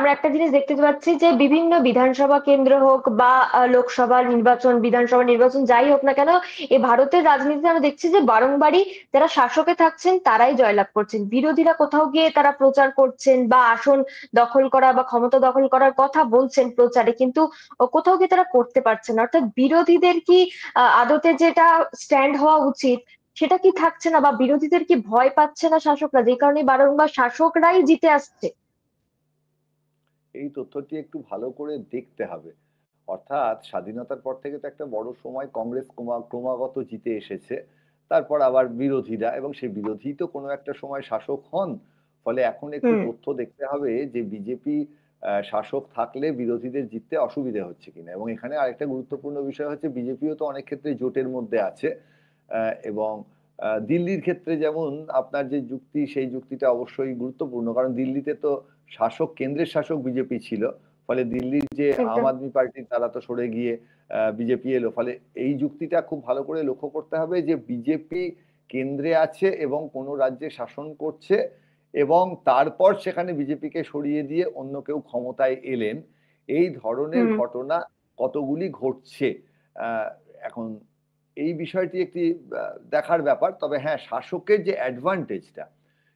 আমরা একটা জিনিস দেখতে পাচ্ছি যে বিভিন্ন বিধানসভা কেন্দ্র হোক বা লোকসভা নির্বাচন, বিধানসভা নির্বাচন যাই হোক না কেন, এই ভারতের রাজনীতিতে আমরা দেখছি যে বারংবারই যারা শাসকে থাকছেন তারাই জয়লাভ করছেন। বিরোধীরা কোথাও গিয়ে তারা প্রচার করছেন বা আসন দখল করা বা ক্ষমতা দখল করার কথা বলছেন প্রচারে, কিন্তু কোথাও গিয়ে তারা করতে পারছেন না। অর্থাৎ বিরোধীদের কি আদতে যেটা স্ট্যান্ড হওয়া উচিত সেটা কি থাকছে না, বা বিরোধীদের কি ভয় পাচ্ছে না শাসকরা, যে কারণে বারংবার শাসকরাই জিতে আসছে? এই তথ্যটি একটু ভালো করে দেখতে হবে। অর্থাৎ স্বাধীনতার পর থেকে তো একটা বড় সময় কংগ্রেস ক্রমাগত জিতে এসেছে, তারপর আবার বিরোধীরা, এবং সেই বিরোধী তো কোনো একটা সময় শাসক হন। ফলে এখন একটু হুম। তথ্য দেখতে হবে যে বিজেপি শাসক থাকলে বিরোধীদের জিততে অসুবিধা হচ্ছে কিনা। এবং এখানে আরেকটা গুরুত্বপূর্ণ বিষয় হচ্ছে বিজেপিও তো অনেক ক্ষেত্রে জোটের মধ্যে আছে। এবং দিল্লির ক্ষেত্রে যেমন আপনার যে যুক্তি, সেই যুক্তিটা অবশ্যই গুরুত্বপূর্ণ, কারণ দিল্লিতে তো কেন্দ্রের শাসক বিজেপি ছিল। ফলে দিল্লির যে আম একদম। আদমি পার্টি, তারা তো সরে গিয়ে বিজেপি এলো। ফলে এই যুক্তিটা খুব ভালো করে লক্ষ্য করতে হবে যে বিজেপি কেন্দ্রে আছে এবং কোনো রাজ্যে শাসন করছে, এবং তারপর সেখানে বিজেপিকে সরিয়ে দিয়ে অন্য কেউ ক্ষমতায় এলেন। এই ধরনের হুম। ঘটনা কতগুলি ঘটছে। আহ, এখন এই বিষয়টি একটি দেখার ব্যাপার। তবে হ্যাঁ, শাসকের যে অ্যাডভান্টেজটা,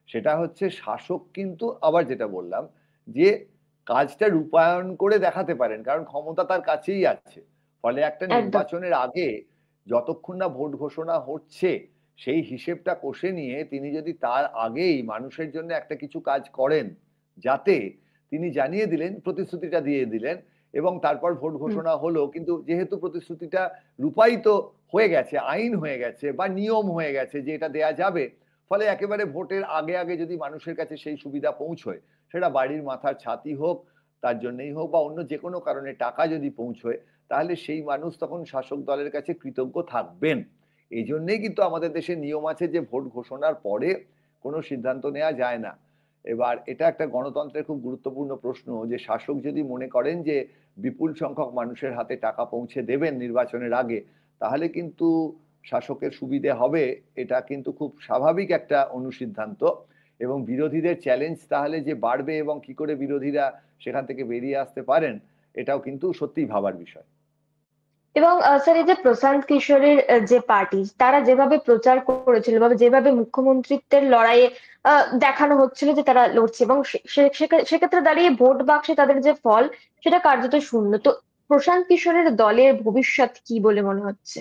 সেটা হচ্ছে শাসক কিন্তু আবার যেটা বললাম, যে কাজটা রূপায়ণ করে দেখাতে পারেন, কারণ ক্ষমতা তার কাছেই আছে। ফলে একটা একদম। নির্বাচনের আগে যতক্ষণ না ভোট ঘোষণা হচ্ছে, সেই হিসেবটা কষে নিয়ে তিনি যদি তার আগেই মানুষের জন্য একটা কিছু কাজ করেন, যাতে তিনি জানিয়ে দিলেন, প্রতিশ্রুতিটা দিয়ে দিলেন, এবং তারপর ভোট হুম। ঘোষণা হলো, কিন্তু যেহেতু প্রতিশ্রুতিটা রূপায়িত হয়ে গেছে, আইন হয়ে গেছে বা নিয়ম হয়ে গেছে যে এটা দেয়া যাবে, ফলে একেবারে ভোটের আগে আগে যদি মানুষের কাছে সেই সুবিধা পৌঁছয়, সেটা বাড়ির মাথার ছাতি হোক, তার জন্যই হোক, বা অন্য যে কোনো কারণে টাকা যদি পৌঁছয়, তাহলে সেই মানুষ তখন শাসক দলের কাছে কৃতজ্ঞ থাকবেন। এই জন্যেই কিন্তু আমাদের দেশে নিয়ম আছে যে ভোট ঘোষণার পরে কোনো সিদ্ধান্ত নেওয়া যায় না। এবার এটা একটা গণতন্ত্রের খুব গুরুত্বপূর্ণ প্রশ্ন, যে শাসক যদি মনে করেন যে বিপুল সংখ্যক মানুষের হাতে টাকা পৌঁছে দেবেন নির্বাচনের আগে, তাহলে কিন্তু শাসকের সুবিধে হবে। এটা কিন্তু খুব স্বাভাবিক একটা অনুসিদ্ধান্ত। এবং বিরোধীদের চ্যালেঞ্জ তাহলে যে বাড়বে এবং কি করে বিরোধীরা সেখান থেকে বেরিয়ে আসতে পারেন, এটাও কিন্তু সত্যিই ভাবার বিষয়। এবং স্যার, এই যে প্রশান্ত কিশোরের যে পার্টি তারা যেভাবে প্রচার করেছিল বা যেভাবে মুখ্যমন্ত্রিত্বের লড়াইয়ে দেখানো হচ্ছিল যে তারা লড়ছে, এবং সেক্ষেত্রে দাঁড়িয়ে ভোট বাক্সে তাদের যে ফল সেটা কার্যত শূন্য। তো প্রশান্ত কিশোরের দলের ভবিষ্যৎ কি বলে মনে হচ্ছে?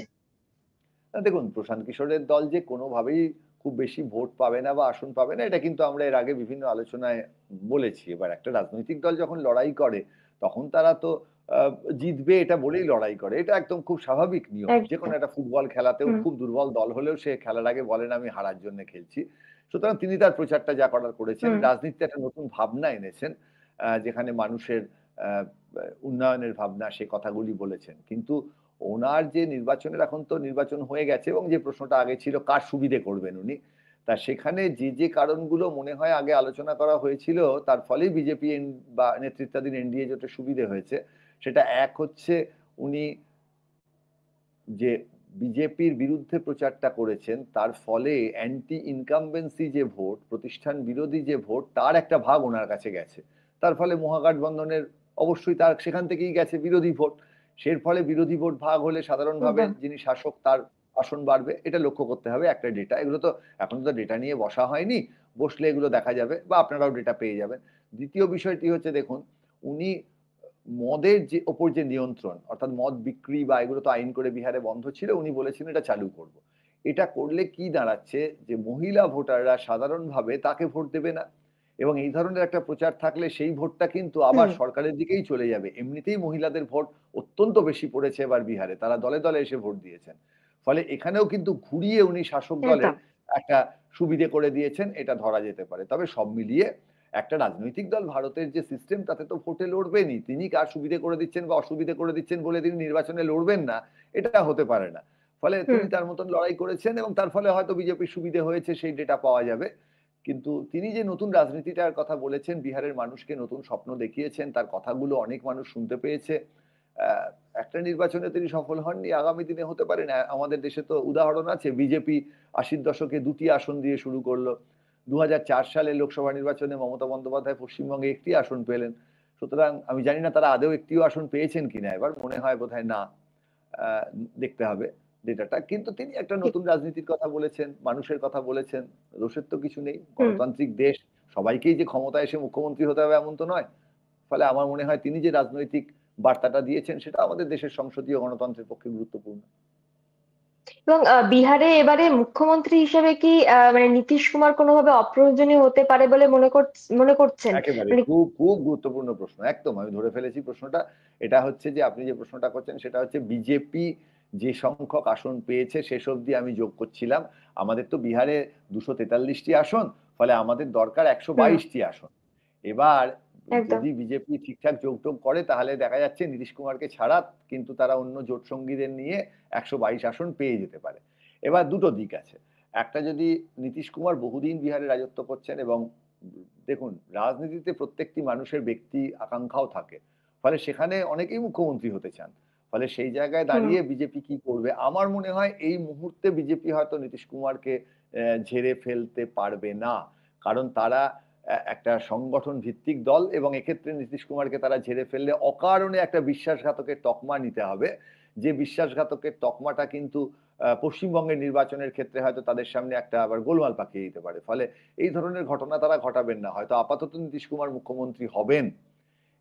না, দেখুন, প্রশান্ত কিশোরের দল যে কোনোভাবেই খুব বেশি ভোট পাবে না বা আসন পাবে না, এটা কিন্তু আমরা এর আগে বিভিন্ন আলোচনায় বলেছি। এবার একটা রাজনৈতিক দল যখন লড়াই করে, তখন তারা তো আহ, জিতবে এটা বলেই লড়াই করে। এটা একদম খুব স্বাভাবিক নিয়ম। যে কোনো একদম। একটা ফুটবল খেলাতেও হুম। খুব দুর্বল দল হলেও সে খেলার আগে বলেন আমি হারার জন্য খেলছি। সুতরাং তিনি তার প্রচারটা যা করার করেছেন, হুম। রাজনীতিতে একটা নতুন ভাবনা এনেছেন, যেখানে মানুষের আহ, উন্নয়নের ভাবনা, সে কথাগুলি বলেছেন। কিন্তু ওনার যে নির্বাচনের, এখন তো নির্বাচন হয়ে গেছে, এবং যে প্রশ্নটা আগে ছিল কার সুবিধে করবেন উনি, তা সেখানে যে যে কারণগুলো মনে হয় আগে আলোচনা করা হয়েছিল, তার ফলেই বিজেপি বা নেতৃত্বাধীন এনডিএ জোটের সুবিধে হয়েছে। সেটা এক হচ্ছে, উনি যে বিজেপির বিরুদ্ধে প্রচারটা করেছেন, তার ফলে অ্যান্টি ইনকামবেন্সি যে ভোট, প্রতিষ্ঠান বিরোধী যে ভোট, তার একটা ভাগ ওনার কাছে গেছে। তার ফলে মহাগঠবন্ধনের অবশ্যই তার সেখান থেকেই গেছে বিরোধী ভোট। সের ফলে বিরোধী ভোট ভাগ হলে সাধারণভাবে বাহ। যিনি শাসক তার আসন বাড়বে, এটা লক্ষ্য করতে হবে। একটা ডেটা, এগুলো তো এখন তো ডেটা নিয়ে বসা হয়নি, বসলে এগুলো দেখা যাবে বা আপনারাও ডেটা পেয়ে যাবেন। দ্বিতীয় বিষয়টি হচ্ছে, দেখুন, উনি মদের যে ওপর যে নিয়ন্ত্রণ, অর্থাৎ মদ বিক্রি বা এগুলো তো আইন করে বিহারে বন্ধ ছিল, উনি বলেছিলেন এটা চালু করব। এটা করলে কি দাঁড়াচ্ছে, যে মহিলা ভোটাররা সাধারণভাবে তাকে ভোট দেবে না। এবং এই ধরনের একটা প্রচার থাকলে সেই ভোটটা কিন্তু আবার হুম। সরকারের দিকেই চলে যাবে। এমনিতেই মহিলাদের ভোট অত্যন্ত বেশি পড়েছে এবার বিহারে, তারা দলে দলে এসে ভোট দিয়েছেন। ফলে এখানেও কিন্তু ঘুরিয়ে উনি শাসক দলের একদম। একটা সুবিধে করে দিয়েছেন, এটা ধরা যেতে পারে। তবে সব মিলিয়ে একটা রাজনৈতিক দল ভারতের যে সিস্টেম, তাতে তো ভোটে লড়বেনই। তিনি কার সুবিধে করে দিচ্ছেন বা অসুবিধে করে দিচ্ছেন বলে তিনি নির্বাচনে লড়বেন না, এটা হতে পারে না। ফলে হুম। তিনি তার মতন লড়াই করেছেন, এবং তার ফলে হয়তো বিজেপির সুবিধে হয়েছে, সেই ডেটা পাওয়া যাবে। কিন্তু তিনি যে নতুন রাজনীতিটার কথা বলেছেন, বিহারের মানুষকে নতুন স্বপ্ন দেখিয়েছেন, তার কথাগুলো অনেক মানুষ শুনতে পেয়েছে। আহ, একটা নির্বাচনে তিনি সফল হননি, আগামী দিনে হতে পারে না। আমাদের দেশে তো উদাহরণ আছে, বিজেপি 80-র দশকে 2টি আসন দিয়ে শুরু করলো। 2004 সালে লোকসভা নির্বাচনে মমতা বন্দ্যোপাধ্যায় পশ্চিমবঙ্গে 1টি আসন পেলেন। সুতরাং আমি জানি না তারা আদৌ একটিও আসন পেয়েছেন কিনা, এবার মনে হয় বোধহয় না। দেখতে হবে ডেটাটা। কিন্তু তিনি একটা ঠিক। নতুন রাজনীতির কথা বলেছেন, মানুষের কথা বলেছেন। দোষের তো কিছু নেই। হুম। গণতান্ত্রিক দেশ, সবাইকেই যে ক্ষমতায় এসে মুখ্যমন্ত্রী হতে হবে এমন তো নয়। ফলে আমার মনে হয় তিনি যে রাজনৈতিক বার্তাটা দিয়েছেন সেটা আমাদের দেশের সংসদীয় গণতন্ত্রের পক্ষে গুরুত্বপূর্ণ। এবং বিহারে এবারে মুখ্যমন্ত্রী হিসেবে কি মানে নীতিশ কুমার কোনোভাবে অপ্রয়োজনীয় হতে পারে বলে মনে করছেন? একেবারে মানে খুব খুব গুরুত্বপূর্ণ প্রশ্ন। একদম আমি ধরে ফেলেছি প্রশ্নটা। এটা হচ্ছে যে আপনি যে প্রশ্নটা করছেন সেটা হচ্ছে বিজেপি যে সংখ্যক আসন পেয়েছে শেষ অবধি আমি যোগ করছিলাম। আমাদের তো বিহারে ২৪৩ টি আসন, ফলে আমাদের দরকার হুম, ১২২ টি আসন। এবার একদম। যদি বিজেপি ঠিকঠাক যোগ-টোগ করে তাহলে দেখা যাচ্ছে নীতিশ কুমারকে ছাড়া কিন্তু তারা অন্য জোট সঙ্গীদের নিয়ে ১২২ আসন পেয়ে যেতে পারে। এবার দুটো দিক আছে। একটা যদি নীতিশ কুমার বহুদিন বিহারে রাজত্ব করছেন এবং দেখুন রাজনীতিতে প্রত্যেকটি মানুষের ব্যক্তি আকাঙ্ক্ষাও থাকে। ফলে সেখানে অনেকেই মুখ্যমন্ত্রী হতে চান। ফলে সেই জায়গায় হুম, দাঁড়িয়ে বিজেপি কি করবে? আমার মনে হয় এই মুহূর্তে বিজেপি হয়তো নীতিশ কুমারকে ঝেড়ে ফেলতে পারবে না। কারণ তারা একটা সংগঠন ভিত্তিক দল এবং এক্ষেত্রে নীতিশ কুমারকে তারা ঝেড়ে ফেললে অকারণে একটা বিশ্বাসঘাতকের তকমা নিতে হবে। যে বিশ্বাসঘাতকের তকমাটা কিন্তু পশ্চিমবঙ্গের নির্বাচনের ক্ষেত্রে হয়তো তাদের সামনে একটা আবার গোলমাল পাকিয়ে দিতে পারে। ফলে এই ধরনের ঘটনা তারা ঘটাবেন না। হয়তো আপাতত নীতিশ কুমার মুখ্যমন্ত্রী হবেন।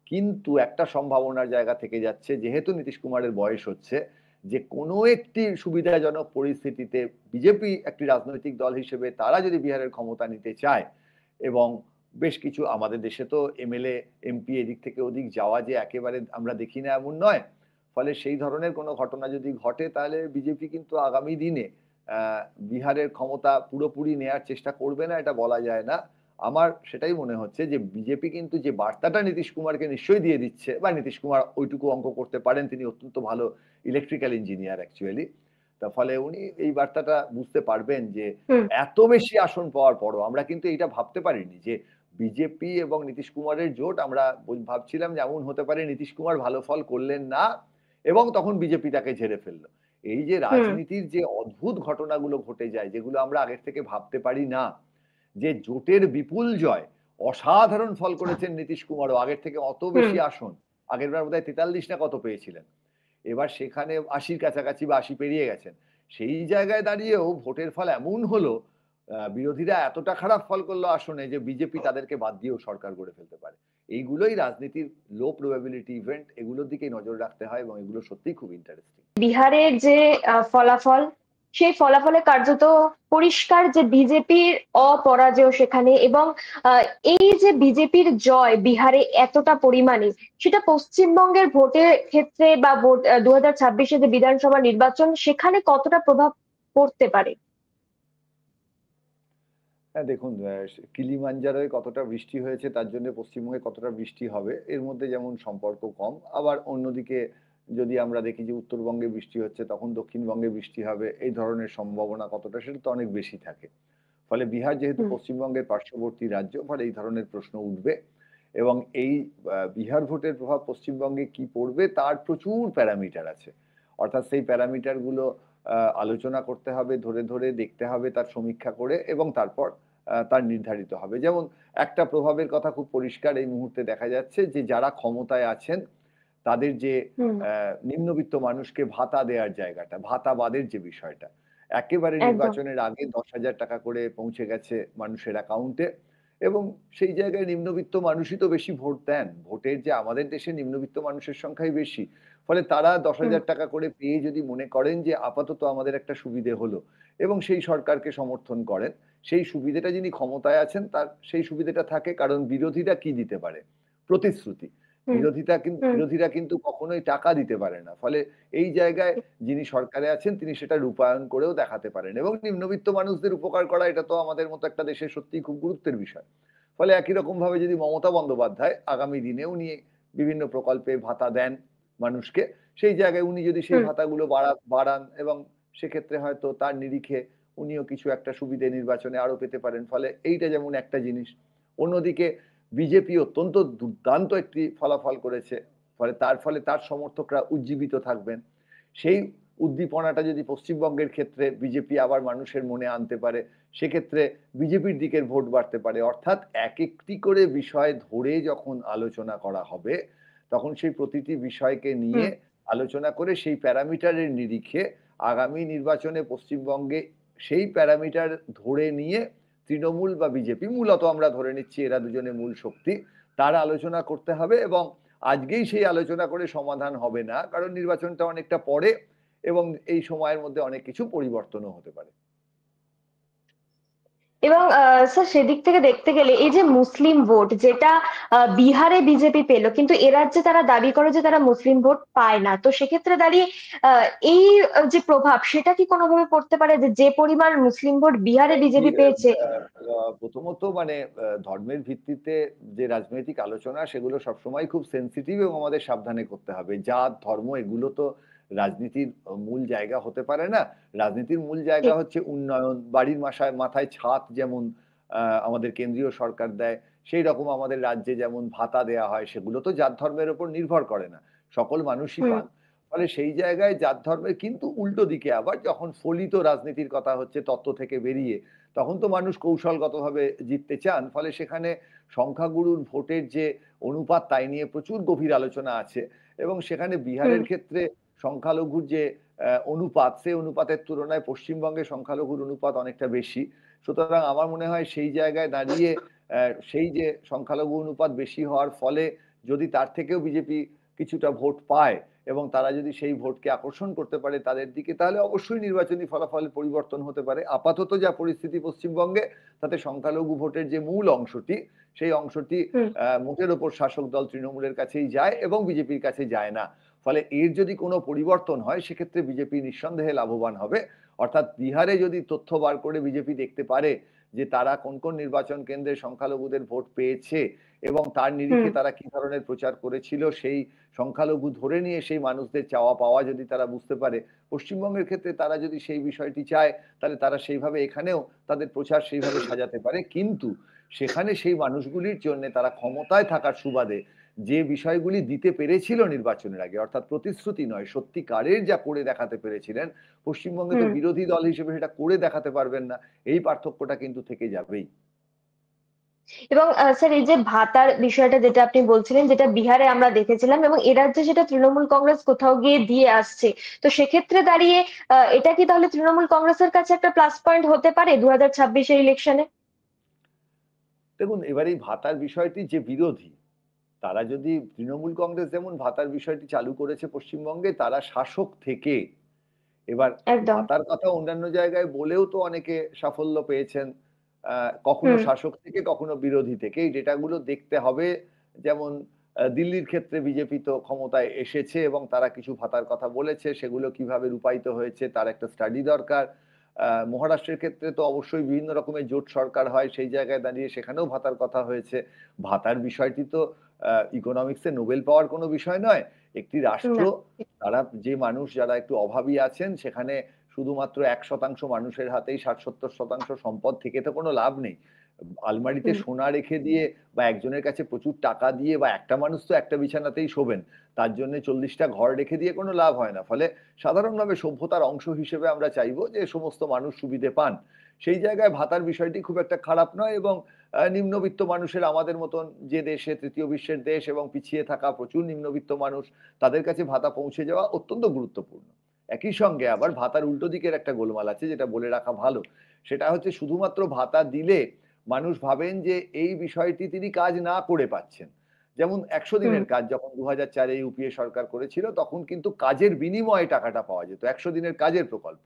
কিন্তু একটা সম্ভাবনার জায়গা থেকে যাচ্ছে যেহেতু নীতিশ কুমারের বয়স হচ্ছে যে কোনো একটি সুবিধাজনক পরিস্থিতিতে বিজেপি একটি রাজনৈতিক দল হিসেবে তারা যদি বিহারের ক্ষমতা নিতে চায় এবং বেশ কিছু আমাদের দেশে তো এমএলএ এমপি এদিক থেকে ওদিক যাওয়া যে একেবারে আমরা দেখি না এমন নয়। ফলে সেই ধরনের কোনো ঘটনা যদি ঘটে তাহলে বিজেপি কিন্তু আগামী দিনে আহ, বিহারের ক্ষমতা পুরোপুরি নেয়ার চেষ্টা করবে না এটা বলা যায় না। আমার সেটাই মনে হচ্ছে যে বিজেপি কিন্তু যে বার্তাটা নীতিশ কুমারকে নিশ্চয়ই দিয়ে দিচ্ছে বা নীতিশ কুমার ওইটুকু অঙ্ক করতে পারেন, তিনি অত্যন্ত ভালো ইলেকট্রিক্যাল ইঞ্জিনিয়ার অ্যাকচুয়ালি। তা ফলে উনি এই বার্তাটা বুঝতে পারবেন যে হুম, এত বেশি আসন পাওয়ার পরও আমরা কিন্তু এইটা ভাবতে পারিনি যে বিজেপি এবং নীতিশ কুমারের জোট আমরা ভাবছিলাম যে এমন হতে পারে নীতিশ কুমার ভালো ফল করলেন না এবং তখন বিজেপি তাকে ঝেড়ে ফেললো। এই যে হুম, রাজনীতির যে অদ্ভুত ঘটনাগুলো ঘটে যায় যেগুলো আমরা আগের থেকে ভাবতে পারি না, যে জোটের বিপুল জয়, অসাধারণ ফল করেছেন নীতিশ কুমারও আগের থেকে অত হুম। বেশি আসন। আগের বার বোধহয় ৪৩ না কত পেয়েছিলেন। এবার সেখানে ৮০ কাছাকাছি বা ৮০ পেরিয়ে গেছেন। সেই জায়গায় দাঁড়িয়েও ভোটের ফল এমন হলো, বিরোধীরা এতটা খারাপ ফল করলো আসনে যে বিজেপি তাদেরকে বাদ দিয়েও সরকার গড়ে ফেলতে পারে। এইগুলোই রাজনীতির লো প্রবাবিলিটি ইভেন্ট, এগুলোর দিকেই নজর রাখতে হয় এবং এগুলো সত্যিই খুব ইন্টারেস্টিং। বিহারের যে ফলাফল, সেই ফলাফলে কার্যত পরিষ্কার যে বিজেপির অপরাজয় সেখানে, এবং আহ, এই যে বিজেপির জয় বিহারে এতটা পরিমাণে, সেটা পশ্চিমবঙ্গের ভোটের ক্ষেত্রে বা ভোট 2026-এ যে বিধানসভা নির্বাচন, সেখানে কতটা প্রভাব পড়তে পারে? হ্যাঁ, দেখুন কিলিমাঞ্জারোয় কতটা বৃষ্টি হয়েছে তার জন্য পশ্চিমবঙ্গে কতটা বৃষ্টি হবে এর মধ্যে যেমন সম্পর্ক কম, আবার অন্যদিকে যদি আমরা দেখি যে উত্তরবঙ্গে বৃষ্টি হচ্ছে তখন দক্ষিণবঙ্গে বৃষ্টি হবে এই ধরনের সম্ভাবনা কতটা সেটা তো অনেক বেশি থাকে। ফলে বিহার যেহেতু হুম, পশ্চিমবঙ্গের পার্শ্ববর্তী রাজ্য ফলে এই ধরনের প্রশ্ন উঠবে এবং এই বিহার ভোটের প্রভাব পশ্চিমবঙ্গে কি পড়বে তার প্রচুর প্যারামিটার আছে। অর্থাৎ সেই প্যারামিটারগুলো আলোচনা করতে হবে, ধরে ধরে দেখতে হবে, তার সমীক্ষা করে এবং তারপর তার নির্ধারিত হবে। যেমন একটা প্রভাবের কথা খুব পরিষ্কার এই মুহূর্তে দেখা যাচ্ছে যে যারা ক্ষমতায় আছেন তাদের যে হুম, নিম্নবিত্ত মানুষকে ভাতা দেওয়ার জায়গাটা, ভাতাবাদের যে বিষয়টা, একেবারে একদম। নির্বাচনের আগে ১০,০০০ টাকা করে পৌঁছে গেছে মানুষের অ্যাকাউন্টে এবং সেই জায়গায় নিম্নবিত্ত মানুষই তো বেশি ভোট দেন। ভোটের যে আমাদের দেশে নিম্নবিত্ত মানুষের সংখ্যাই বেশি। ফলে তারা হুম, ১০,০০০ টাকা করে পেয়ে যদি মনে করেন যে আপাতত আমাদের একটা সুবিধে হলো এবং সেই সরকারকে সমর্থন করেন, সেই সুবিধেটা যিনি ক্ষমতায় আছেন তার সেই সুবিধেটা থাকে কারণ বিরোধীরা কি দিতে পারে? প্রতিশ্রুতি। হুম, হুম। বিরোধীরা কিন্তু কখনোই টাকা দিতে পারে না। ফলে এই জায়গায় যিনি সরকারে আছেন তিনি সেটা রূপায়ণ করেও দেখাতে পারেন এবং নিম্নবিত্ত মানুষদের উপকার করা এটা তো আমাদের মতো একটা দেশে সত্যিই খুব গুরুত্বের বিষয়। ফলে একই রকমভাবে যদি মমতা বন্দ্যোপাধ্যায় আগামী দিনে উনি বিভিন্ন প্রকল্পে ভাতা দেন মানুষকে, সেই জায়গায় উনি যদি সেই হুম, ভাতাগুলো বাড়ান এবং সেক্ষেত্রে হয়তো তার নিরিখে উনিও কিছু একটা সুবিধে নির্বাচনে আরো পেতে পারেন। ফলে এইটা যেমন একটা জিনিস। অন্যদিকে বিজেপি অত্যন্ত দুর্দান্ত একটি ফলাফল করেছে। ফলে তার সমর্থকরা উজ্জীবিত থাকবেন। সেই উদ্দীপনাটা যদি পশ্চিমবঙ্গের ক্ষেত্রে বিজেপি আবার মানুষের মনে আনতে পারে, সেক্ষেত্রে বিজেপির দিকের ভোট বাড়তে পারে। অর্থাৎ এক একটি করে বিষয় ধরে যখন আলোচনা করা হবে, তখন সেই প্রতিটি বিষয়কে নিয়ে হুম। আলোচনা করে সেই প্যারামিটারের নিরিখে আগামী নির্বাচনে পশ্চিমবঙ্গে সেই প্যারামিটার ধরে নিয়ে তৃণমূল বা বিজেপি, মূলত আমরা ধরে নিচ্ছি এরা দুজনে মূল শক্তি, তার আলোচনা করতে হবে। এবং আজকেই সেই আলোচনা করে সমাধান হবে না, কারণ নির্বাচনটা অনেকটা পরে এবং এই সময়ের মধ্যে অনেক কিছু পরিবর্তনও হতে পারে। এবং স্যার সেদিক থেকে দেখতে গেলে এই যে মুসলিম ভোট যেটা বিহারে বিজেপি পেলো, কিন্তু এ রাজ্যে তারা দাবি করে যে তারা মুসলিম ভোট পায় না, তো সেক্ষেত্রে দাঁড়িয়ে আহ, এই যে প্রভাব সেটা কি কোনোভাবে পড়তে পারে যে যে পরিমাণ মুসলিম ভোট বিহারে বিজেপি পেয়েছে? প্রথমত মানে ধর্মের ভিত্তিতে যে রাজনৈতিক আলোচনা সেগুলো সবসময় খুব সেন্সিটিভ এবং আমাদের সাবধানে করতে হবে। জাত ধর্ম এগুলো তো রাজনীতির মূল জায়গা হতে পারে না। রাজনীতির মূল জায়গা ঠিক। হচ্ছে উন্নয়ন, বাড়ির মাথায় ছাদ যেমন আমাদের কেন্দ্রীয় সরকার দেয়, সেই রকম আমাদের রাজ্যে যেমন ভাতা দেয়া হয়, সেগুলো তো জাত ধর্মের উপর নির্ভর করে না, সকল মানুষই হুম। পান। ফলে সেই জায়গায় জাত ধর্মের, কিন্তু উল্টো দিকে আবার যখন ফলিত রাজনীতির কথা হচ্ছে তত্ত্ব থেকে বেরিয়ে, তখন তো মানুষ কৌশলগতভাবে জিততে চান। ফলে সেখানে সংখ্যাগুরুর ভোটের যে অনুপাত তাই নিয়ে প্রচুর গভীর আলোচনা আছে। এবং সেখানে হুম। বিহারের ক্ষেত্রে সংখ্যালঘুর যে অনুপাত, সেই অনুপাতের তুলনায় পশ্চিমবঙ্গে সংখ্যালঘুর অনুপাত অনেকটা বেশি। সুতরাং আমার মনে হয় সেই জায়গায় দাঁড়িয়ে সেই যে সংখ্যালঘু অনুপাত বেশি হওয়ার ফলে যদি তার থেকেও বিজেপি কিছুটা ভোট পায় এবং তারা যদি সেই ভোটকে আকর্ষণ করতে পারে তাদের দিকে, তাহলে অবশ্যই নির্বাচনী ফলাফলে পরিবর্তন হতে পারে। আপাতত যা পরিস্থিতি পশ্চিমবঙ্গে, তাতে সংখ্যালঘু ভোটের যে মূল অংশটি, সেই অংশটি হুম। মোটের ওপর শাসক দল তৃণমূলের কাছেই যায় এবং বিজেপির কাছে যায় না। ফলে এর যদি কোনো পরিবর্তন হয়, সেক্ষেত্রে বিজেপি নিঃসন্দেহে লাভবান হবে। অর্থাৎ বিহারে যদি তথ্য বার করে বিজেপি দেখতে পারে যে তারা কোন কোন নির্বাচন কেন্দ্রে সংখ্যালঘুদের ভোট পেয়েছে এবং তার হুম। নিরিখে তারা কি ধরনের প্রচার করেছিল, সেই সংখ্যালঘু ধরে নিয়ে সেই মানুষদের চাওয়া পাওয়া যদি তারা বুঝতে পারে, পশ্চিমবঙ্গের ক্ষেত্রে তারা যদি সেই বিষয়টি চায়, তাহলে তারা সেইভাবে এখানেও তাদের প্রচার সেইভাবে সাজাতে পারে। কিন্তু সেখানে সেই মানুষগুলির জন্য তারা ক্ষমতায় থাকার সুবাদে যে বিষয়গুলি দিতে পেরেছিল নির্বাচনের আগে, অর্থাৎ প্রতিশ্রুতি নয়, সত্যিকারের যা করে দেখাতে পেরেছিলেন, পশ্চিমবঙ্গে তো হুম। বিরোধী দল হিসেবে সেটা করে দেখাতে পারবেন না। এই পার্থক্যটা কিন্তু থেকে যাবেই। এবং স্যার এই যে ভাতার বিষয়টা যেটা আপনি বলছিলেন, যেটা বিহারে আমরা দেখেছিলাম এবং এ রাজ্যে সেটা তৃণমূল কংগ্রেস কোথাও গিয়ে দিয়ে আসছে, তো সেক্ষেত্রে দাঁড়িয়ে এটা কি তাহলে তৃণমূল কংগ্রেসের কাছে একটা প্লাস পয়েন্ট হতে পারে 2026-এর ইলেকশনে? দেখুন, এবার এই ভাতার বিষয়টি যে বিরোধী, তারা যদি, তৃণমূল কংগ্রেস যেমন ভাতার বিষয়টি চালু করেছে পশ্চিমবঙ্গে, তারা শাসক থেকে এবার একদম। ভাতার কথা অন্যান্য জায়গায় বলেও তো অনেকে সাফল্য পেয়েছেন। কখনো হুম। শাসক থেকে, কখনো বিরোধী থেকে। এই ডেটাগুলো দেখতে হবে। যেমন দিল্লির ক্ষেত্রে বিজেপি তো ক্ষমতায় এসেছে এবং তারা কিছু ভাতার কথা বলেছে। সেগুলো কিভাবে রূপায়িত হয়েছে তার একটা স্টাডি দরকার। মহারাষ্ট্রের ক্ষেত্রে তো অবশ্যই বিভিন্ন রকমের জোট সরকার হয়। সেই জায়গায় দাঁড়িয়ে সেখানেও ভাতার কথা হয়েছে। ভাতার বিষয়টি তো ইকোনমিক্সে নোবেল পাওয়ার কোনো বিষয় নয়। একটি রাষ্ট্র, না। তারা যে মানুষ যারা একটু অভাবী আছেন, সেখানে শুধুমাত্র 1% মানুষের হাতেই 60-70% সম্পদ থেকে তো কোনো লাভ নেই। আলমারিতে হুম। সোনা রেখে দিয়ে বা একজনের কাছে প্রচুর টাকা দিয়ে, বা একটা মানুষ তো একটা বিছানাতেই শোবেন, তার জন্য 40টা ঘর রেখে দিয়ে কোনো লাভ হয় না। ফলে সাধারণভাবে সভ্যতার অংশ হিসেবে আমরা চাইবো যে সমস্ত মানুষ সুবিধে পান। সেই জায়গায় ভাতার বিষয়টি খুব একটা খারাপ নয়। এবং নিম্নবিত্ত মানুষের, আমাদের মতন যে দেশে, তৃতীয় বিশ্বের দেশ এবং পিছিয়ে থাকা প্রচুর নিম্নবিত্ত মানুষ, তাদের কাছে ভাতা পৌঁছে যাওয়া অত্যন্ত গুরুত্বপূর্ণ। একই সঙ্গে আবার ভাতার উল্টো দিকের একটা গোলমাল আছে, যেটা বলে রাখা ভালো। সেটা হচ্ছে শুধুমাত্র ভাতা দিলে মানুষ ভাবেন যে এই বিষয়টি তিনি কাজ না করে পাচ্ছেন। যেমন ১০০ হুম। দিনের কাজ যখন ২০০৪-এ ইউপিএ সরকার করেছিল, তখন কিন্তু কাজের বিনিময়ে টাকাটা পাওয়া যেত। ১০০ দিনের কাজের প্রকল্প।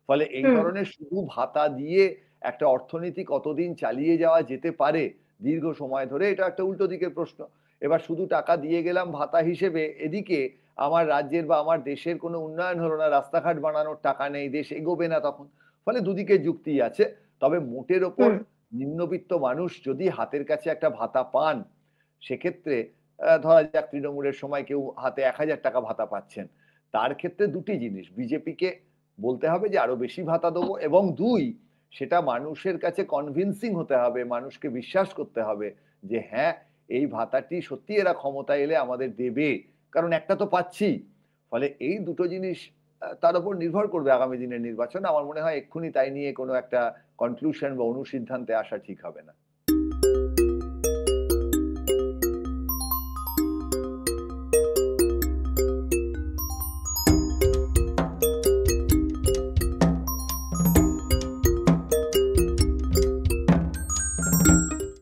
ফলে এই হুম। ধরনের শুধু ভাতা দিয়ে একটা অর্থনীতি কতদিন চালিয়ে যাওয়া যেতে পারে দীর্ঘ সময় ধরে, এটা একটা উল্টো দিকের প্রশ্ন। এবার শুধু টাকা দিয়ে গেলাম ভাতা হিসেবে, এদিকে আমার রাজ্যের বা আমার দেশের কোনো উন্নয়ন হলো না, রাস্তাঘাট বানানোর টাকা নেই, দেশ এগোবে না তখন। ফলে দুদিকে যুক্তি আছে। তবে মোটের ওপর হুম। নিম্নবিত্ত মানুষ যদি হাতের কাছে একটা ভাতা পান, সেক্ষেত্রে ধরা যাক তৃণমূলের সময় কেউ হাতে ১,০০০ টাকা ভাতা পাচ্ছেন। তার ক্ষেত্রে দুটি জিনিস, বিজেপিকে বলতে হবে যে আরো বেশি ভাতা দেবো, এবং ২, সেটা মানুষের কাছে কনভিন্সিং হতে হবে, মানুষকে বিশ্বাস করতে হবে যে হ্যাঁ, এই ভাতাটি সত্যি এরা ক্ষমতায় এলে আমাদের দেবে। কারণ একটা তো পাচ্ছি। ফলে এই দুটো জিনিস তার উপর নির্ভর করবে আগামী দিনের নির্বাচন। আমার মনে হয় এক্ষুনি তাই নিয়ে কোনো একটা কনক্লুশন বা অনুসিদ্ধান্তে আসা ঠিক হবে না।